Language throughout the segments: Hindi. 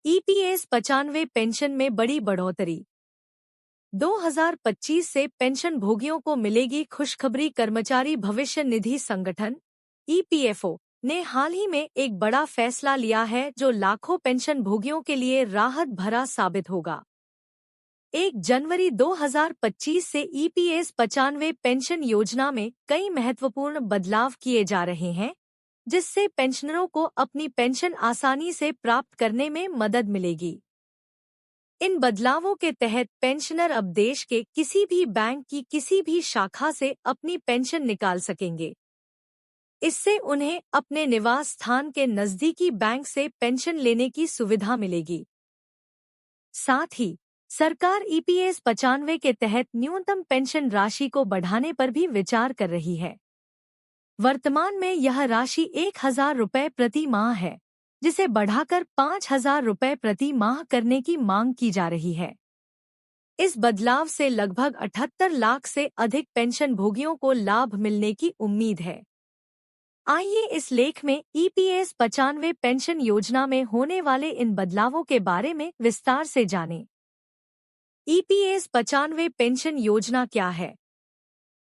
ईपीएस 95 पेंशन में बड़ी बढ़ोतरी। 2025 से पेंशन भोगियों को मिलेगी खुशखबरी। कर्मचारी भविष्य निधि संगठन ईपीएफओ ने हाल ही में एक बड़ा फैसला लिया है जो लाखों पेंशन भोगियों के लिए राहत भरा साबित होगा। 1 जनवरी 2025 से ईपीएस 95 पेंशन योजना में कई महत्वपूर्ण बदलाव किए जा रहे हैं, जिससे पेंशनरों को अपनी पेंशन आसानी से प्राप्त करने में मदद मिलेगी। इन बदलावों के तहत पेंशनर अब देश के किसी भी बैंक की किसी भी शाखा से अपनी पेंशन निकाल सकेंगे। इससे उन्हें अपने निवास स्थान के नजदीकी बैंक से पेंशन लेने की सुविधा मिलेगी। साथ ही सरकार ईपीएस 95 के तहत न्यूनतम पेंशन राशि को बढ़ाने पर भी विचार कर रही है। वर्तमान में यह राशि 1,000 रुपये प्रति माह है, जिसे बढ़ाकर 5,000 रुपये प्रति माह करने की मांग की जा रही है। इस बदलाव से लगभग 78 लाख से अधिक पेंशन भोगियों को लाभ मिलने की उम्मीद है। आइए इस लेख में ईपीएस 95 पेंशन योजना में होने वाले इन बदलावों के बारे में विस्तार से जानें। ईपीएस 95 पेंशन योजना क्या है?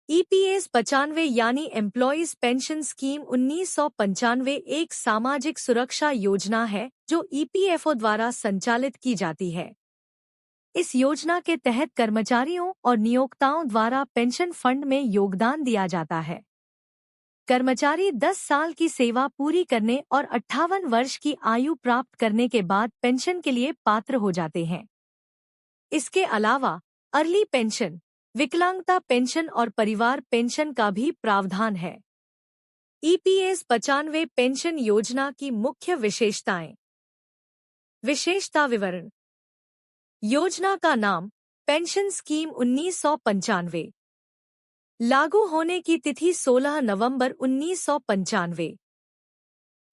ईपीएस 95 यानी एम्प्लॉयज पेंशन स्कीम 1995 एक सामाजिक सुरक्षा योजना है जो ईपीएफओ द्वारा संचालित की जाती है। इस योजना के तहत कर्मचारियों और नियोक्ताओं द्वारा पेंशन फंड में योगदान दिया जाता है। कर्मचारी 10 साल की सेवा पूरी करने और 58 वर्ष की आयु प्राप्त करने के बाद पेंशन के लिए पात्र हो जाते हैं। इसके अलावा अर्ली पेंशन, विकलांगता पेंशन और परिवार पेंशन का भी प्रावधान है। ईपीएस 95 पेंशन योजना की मुख्य विशेषताएं। विशेषता विवरण। योजना का नाम पेंशन स्कीम 1995। लागू होने की तिथि 16 नवंबर 1995।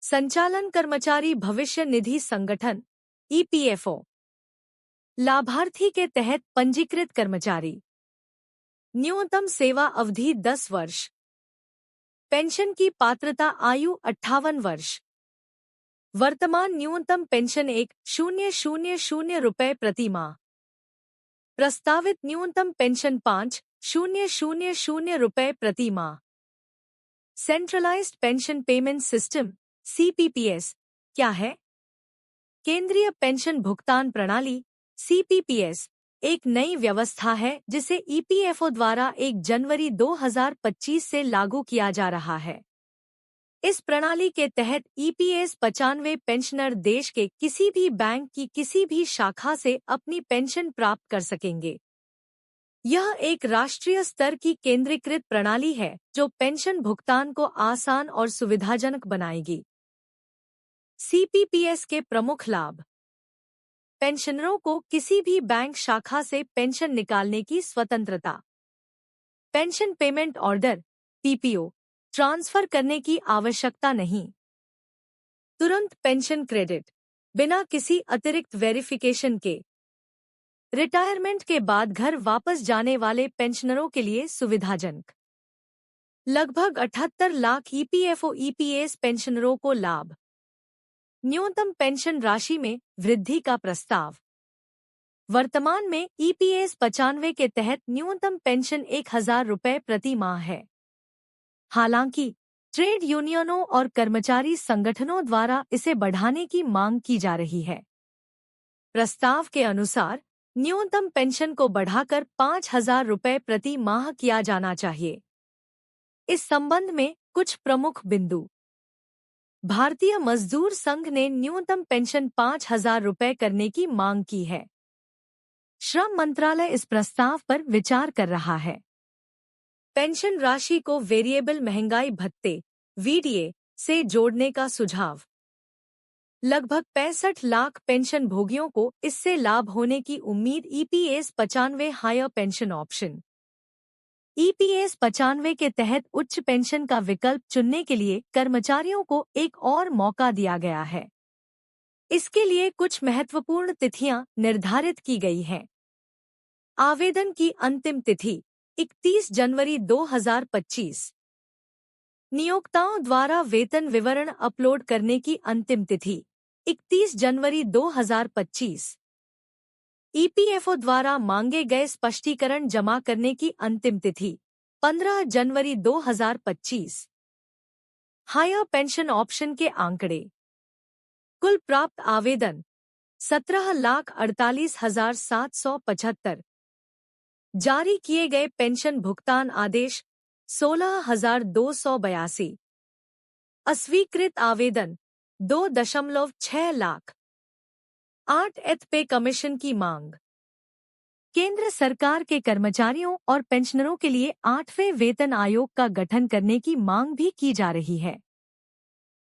संचालन कर्मचारी भविष्य निधि संगठन ईपीएफओ। लाभार्थी के तहत पंजीकृत कर्मचारी। न्यूनतम सेवा अवधि 10 वर्ष। पेंशन की पात्रता आयु 58 वर्ष। वर्तमान न्यूनतम पेंशन 1,000 रुपये प्रति माह। प्रस्तावित न्यूनतम पेंशन 5,000 रुपये प्रति माह। सेंट्रलाइज्ड पेंशन पेमेंट सिस्टम सीपीपीएस क्या है? केंद्रीय पेंशन भुगतान प्रणाली सीपीपीएस एक नई व्यवस्था है जिसे ईपीएफओ द्वारा 1 जनवरी 2025 से लागू किया जा रहा है। इस प्रणाली के तहत ईपीएस 95 पेंशनर देश के किसी भी बैंक की किसी भी शाखा से अपनी पेंशन प्राप्त कर सकेंगे। यह एक राष्ट्रीय स्तर की केंद्रीकृत प्रणाली है जो पेंशन भुगतान को आसान और सुविधाजनक बनाएगी। सीपीपीएस के प्रमुख लाभ। पेंशनरों को किसी भी बैंक शाखा से पेंशन निकालने की स्वतंत्रता। Pension payment order PPO transfer करने की आवश्यकता नहीं। तुरंत पेंशन क्रेडिट बिना किसी अतिरिक्त वेरिफिकेशन के। रिटायरमेंट के बाद घर वापस जाने वाले पेंशनरों के लिए सुविधाजनक। लगभग 78 लाख ईपीएफओ ईपीएस पेंशनरों को लाभ। न्यूनतम पेंशन राशि में वृद्धि का प्रस्ताव। वर्तमान में ईपीएस 95 के तहत न्यूनतम पेंशन 1,000 रुपये प्रति माह है। हालांकि ट्रेड यूनियनों और कर्मचारी संगठनों द्वारा इसे बढ़ाने की मांग की जा रही है। प्रस्ताव के अनुसार न्यूनतम पेंशन को बढ़ाकर 5,000 रुपये प्रति माह किया जाना चाहिए। इस संबंध में कुछ प्रमुख बिंदु। भारतीय मजदूर संघ ने न्यूनतम पेंशन 5,000 रुपये करने की मांग की है। श्रम मंत्रालय इस प्रस्ताव पर विचार कर रहा है। पेंशन राशि को वेरिएबल महंगाई भत्ते वीडीए से जोड़ने का सुझाव। लगभग 65 लाख पेंशन भोगियों को इससे लाभ होने की उम्मीद। EPS 95 higher pension option. EPS 95 के तहत उच्च पेंशन का विकल्प चुनने के लिए कर्मचारियों को एक और मौका दिया गया है। इसके लिए कुछ महत्वपूर्ण तिथियां निर्धारित की गई हैं। आवेदन की अंतिम तिथि 31 जनवरी 2025। नियोक्ताओं द्वारा वेतन विवरण अपलोड करने की अंतिम तिथि 31 जनवरी 2025। ईपीएफओ द्वारा मांगे गए स्पष्टीकरण जमा करने की अंतिम तिथि 15 जनवरी 2025। हायर पेंशन ऑप्शन के आंकड़े। कुल प्राप्त आवेदन 17,48,775। जारी किए गए पेंशन भुगतान आदेश 16,282। अस्वीकृत आवेदन 2.6 लाख। 8th पे कमीशन की मांग। केंद्र सरकार के कर्मचारियों और पेंशनरों के लिए 8वें वेतन आयोग का गठन करने की मांग भी की जा रही है।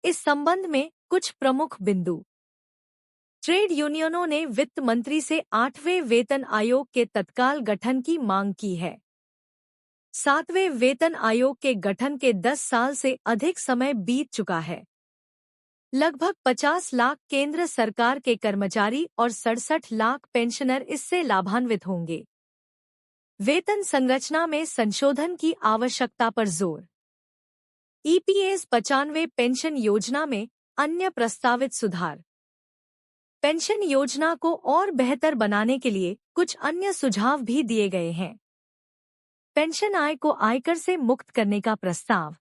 इस संबंध में कुछ प्रमुख बिंदु। ट्रेड यूनियनों ने वित्त मंत्री से 8वें वेतन आयोग के तत्काल गठन की मांग की है। 7वें वेतन आयोग के गठन के 10 साल से अधिक समय बीत चुका है। लगभग 50 लाख केंद्र सरकार के कर्मचारी और 67 लाख पेंशनर इससे लाभान्वित होंगे। वेतन संरचना में संशोधन की आवश्यकता पर जोर। ईपीएस 95 पेंशन योजना में अन्य प्रस्तावित सुधार। पेंशन योजना को और बेहतर बनाने के लिए कुछ अन्य सुझाव भी दिए गए हैं। पेंशन आय को आयकर से मुक्त करने का प्रस्ताव।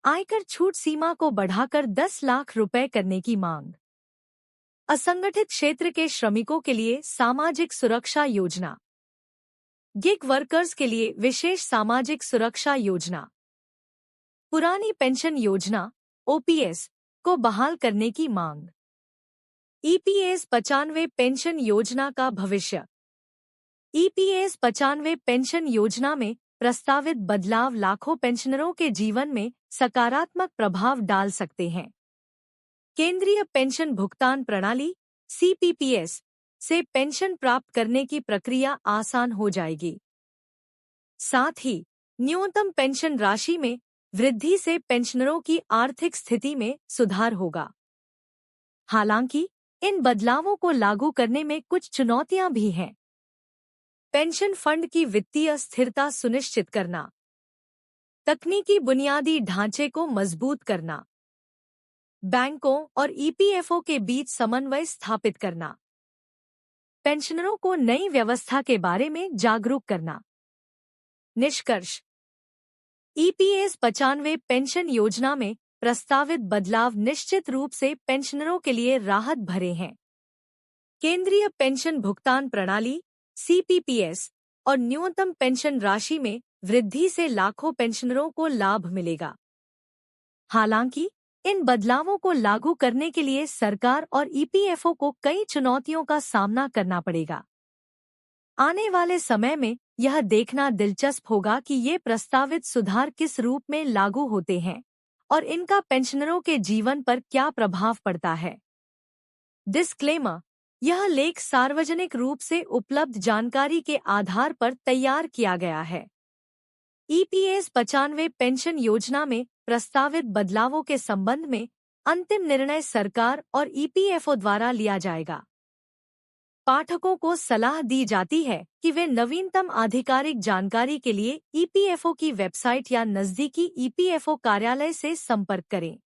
आयकर छूट सीमा को बढ़ाकर 10 लाख रुपए करने की मांग। असंगठित क्षेत्र के श्रमिकों के लिए सामाजिक सुरक्षा योजना। गिग वर्कर्स के लिए विशेष सामाजिक सुरक्षा योजना। पुरानी पेंशन योजना ओपीएस को बहाल करने की मांग। ईपीएस 95 पेंशन योजना का भविष्य। ईपीएस 95 पेंशन योजना में प्रस्तावित बदलाव लाखों पेंशनरों के जीवन में सकारात्मक प्रभाव डाल सकते हैं। केंद्रीय पेंशन भुगतान प्रणाली सीपीपीएस से पेंशन प्राप्त करने की प्रक्रिया आसान हो जाएगी। साथ ही न्यूनतम पेंशन राशि में वृद्धि से पेंशनरों की आर्थिक स्थिति में सुधार होगा। हालांकि इन बदलावों को लागू करने में कुछ चुनौतियां भी हैं। पेंशन फंड की वित्तीय स्थिरता सुनिश्चित करना। तकनीकी बुनियादी ढांचे को मजबूत करना। बैंकों और ईपीएफओ के बीच समन्वय स्थापित करना। पेंशनरों को नई व्यवस्था के बारे में जागरूक करना। निष्कर्ष। ईपीएस 95 पेंशन योजना में प्रस्तावित बदलाव निश्चित रूप से पेंशनरों के लिए राहत भरे हैं। केंद्रीय पेंशन भुगतान प्रणाली सीपीपीएस और न्यूनतम पेंशन राशि में वृद्धि से लाखों पेंशनरों को लाभ मिलेगा। हालांकि इन बदलावों को लागू करने के लिए सरकार और ईपीएफओ को कई चुनौतियों का सामना करना पड़ेगा। आने वाले समय में यह देखना दिलचस्प होगा कि ये प्रस्तावित सुधार किस रूप में लागू होते हैं और इनका पेंशनरों के जीवन पर क्या प्रभाव पड़ता है। डिस्क्लेमर। यह लेख सार्वजनिक रूप से उपलब्ध जानकारी के आधार पर तैयार किया गया है। ईपीएस 95 पेंशन योजना में प्रस्तावित बदलावों के संबंध में अंतिम निर्णय सरकार और ईपीएफओ द्वारा लिया जाएगा। पाठकों को सलाह दी जाती है कि वे नवीनतम आधिकारिक जानकारी के लिए ईपीएफओ की वेबसाइट या नजदीकी ईपीएफओ कार्यालय से संपर्क करें।